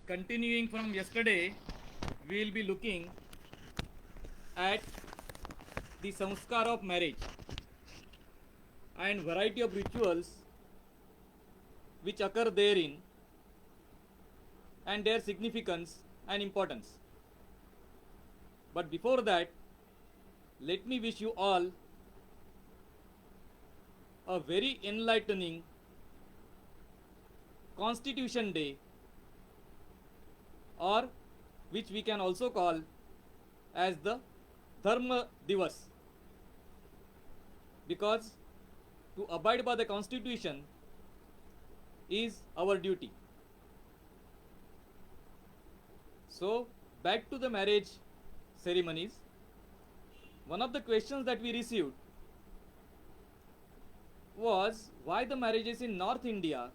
Continuing from yesterday, we will be looking at the sanskar of marriage and variety of rituals which occur therein and their significance and importance. But before that, let me wish you all a very enlightening Constitution Day, or which we can also call as the Dharma Divas, because to abide by the Constitution is our duty. So, back to the marriage ceremonies. One of the questions that we received was why the marriages in North India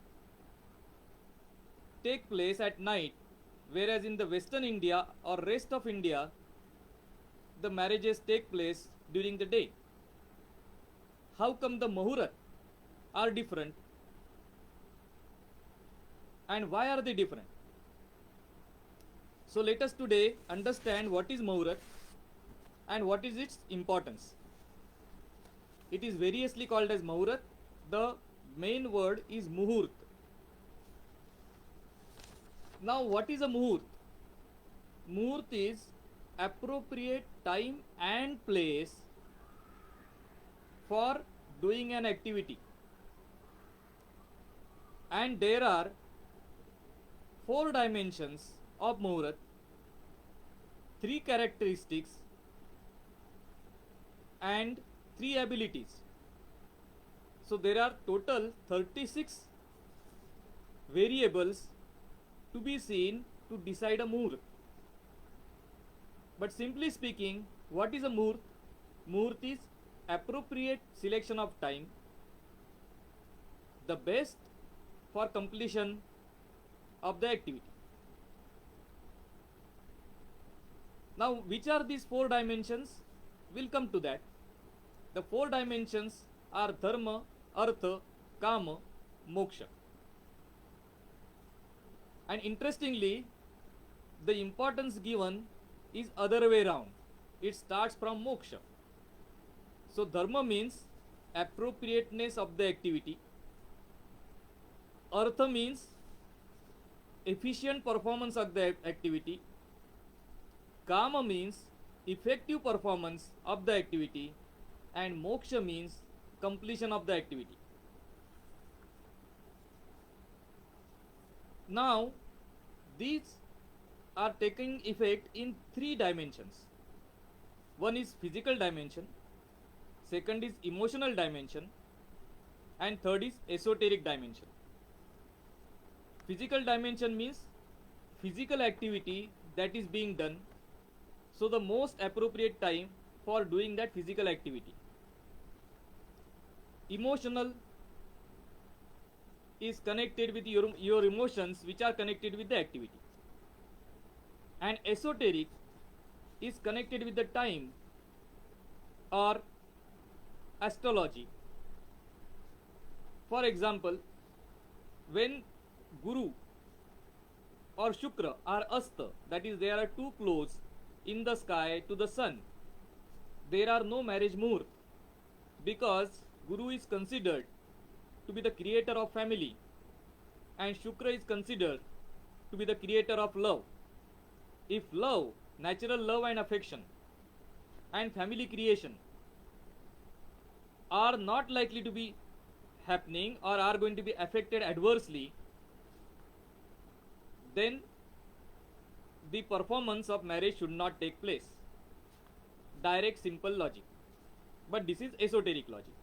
take place at night, whereas in the Western India or rest of India, the marriages take place during the day. How come the Muhurat are different, and why are they different? So let us today understand what is Muhurat and what is its importance. It is variously called as Muhurat. The main word is Muhurt. Now, what is a Muhurt? Muhurt is appropriate time and place for doing an activity. And there are 4 dimensions of Muhurat, 3 characteristics and 3 abilities. So there are total 36 variables to be seen to decide a Muhurt. But simply speaking, what is a Muhurt? Muhurt is appropriate selection of time, the best for completion of the activity. Now, which are these 4 dimensions? We'll come to that. The 4 dimensions are Dharma, Artha, Kaam, Moksha. And interestingly, the importance given is other way round. It starts from Moksha. So Dharma means appropriateness of the activity. Artha means efficient performance of the activity. Kama means effective performance of the activity, and Moksha means completion of the activity. Now, these are taking effect in 3 dimensions. One is physical dimension, second is emotional dimension, and third is esoteric dimension. Physical dimension means physical activity that is being done, so the most appropriate time for doing that physical activity. Emotional is connected with your emotions, which are connected with the activity. And esoteric is connected with the time or astrology. For example, when Guru or Shukra are Asta, that is, they are too close in the sky to the sun, there are no marriage Muhurt, because Guru is considered to be the creator of family and Shukra is considered to be the creator of love. If love, natural love and affection, and family creation are not likely to be happening or are going to be affected adversely, then the performance of marriage should not take place. Direct, simple logic. But this is esoteric logic.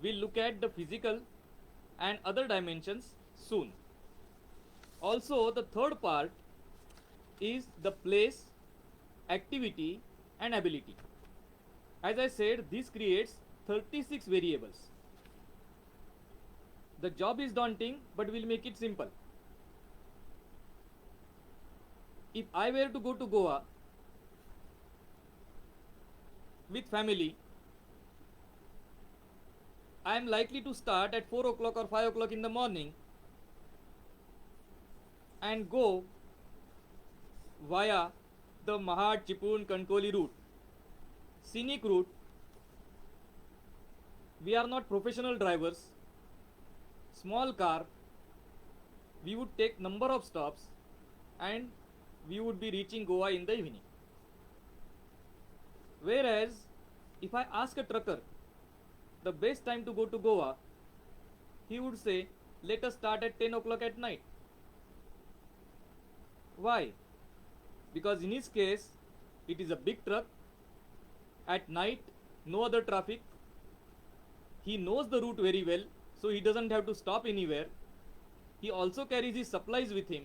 We'll look at the physical and other dimensions soon. Also, the third part is the place, activity, and ability. As I said, this creates 36 variables. The job is daunting, but we'll make it simple. If I were to go to Goa with family, I am likely to start at 4 o'clock or 5 o'clock in the morning and go via the Muhurt Chipun Kankoli route. Scenic route. We are not professional drivers. Small car. We would take number of stops and we would be reaching Goa in the evening. Whereas if I ask a trucker the best time to go to Goa, he would say, let us start at 10 o'clock at night. Why? Because in his case, it is a big truck, at night, no other traffic, he knows the route very well, so he doesn't have to stop anywhere. He also carries his supplies with him.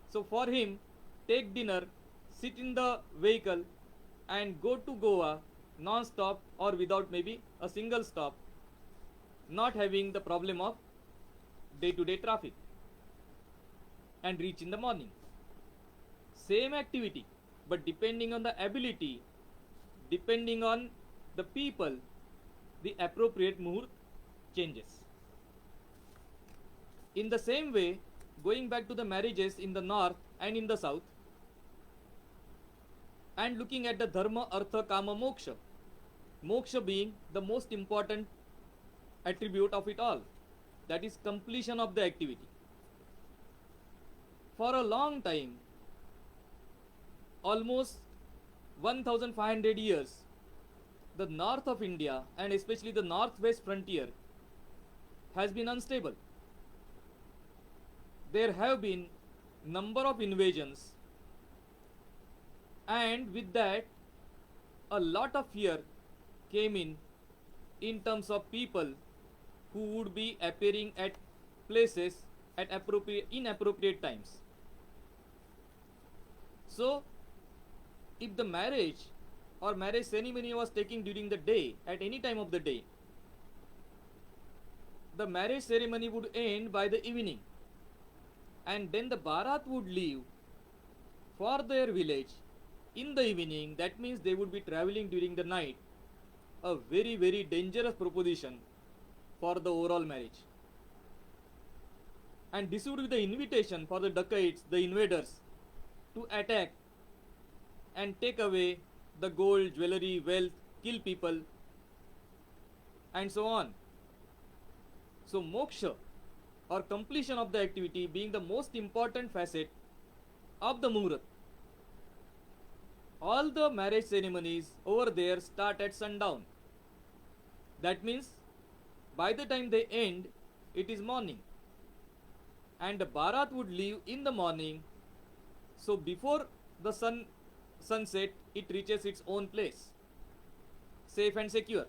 So for him, take dinner, sit in the vehicle and go to Goa non-stop or without maybe a single stop, not having the problem of day-to-day traffic, and reach in the morning. Same activity, but depending on the ability, depending on the people, the appropriate muhurt changes. In the same way, going back to the marriages in the north and in the south, and looking at the Dharma, Artha, Kama, Moksha. Moksha being the most important attribute of it all, that is completion of the activity. For a long time, almost 1500 years, the north of India and especially the northwest frontier has been unstable. There have been number of invasions, and with that a lot of fear came in terms of people who would be appearing at places at inappropriate times. So if the marriage or marriage ceremony was taking during the day, at any time of the day, the marriage ceremony would end by the evening, and then the Bharat would leave for their village in the evening. That means they would be traveling during the night, a very, very dangerous proposition for the overall marriage. And this would be the invitation for the dacoits, the invaders, to attack and take away the gold, jewelry, wealth, kill people, and so on. So moksha, or completion of the activity, being the most important facet of the Muhurat. All the marriage ceremonies over there start at sundown. That means by the time they end, it is morning, and the Bharat would leave in the morning. So before the sunset, it reaches its own place, safe and secure.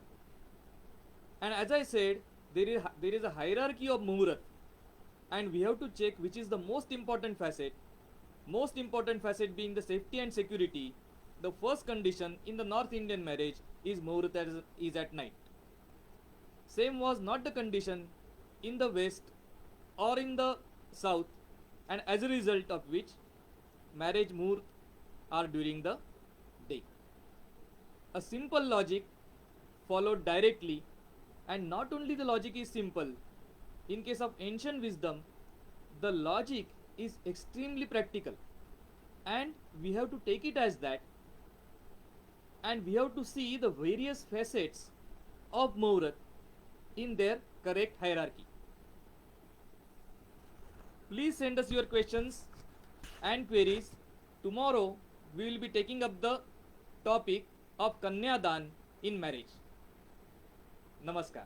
And as I said, there is a hierarchy of Muhurat, and we have to check which is the most important facet. Most important facet being the safety and security. The first condition in the North Indian marriage is Muhurat is at night. Same was not the condition in the west or in the south, and as a result of which marriage Muhurat are during the day. A simple logic followed directly, and not only the logic is simple, in case of ancient wisdom, the logic is extremely practical, and we have to take it as that, and we have to see the various facets of Muhurat in their correct hierarchy. Please send us your questions and queries. Tomorrow we will be taking up the topic of Kanyadan in marriage. Namaskar.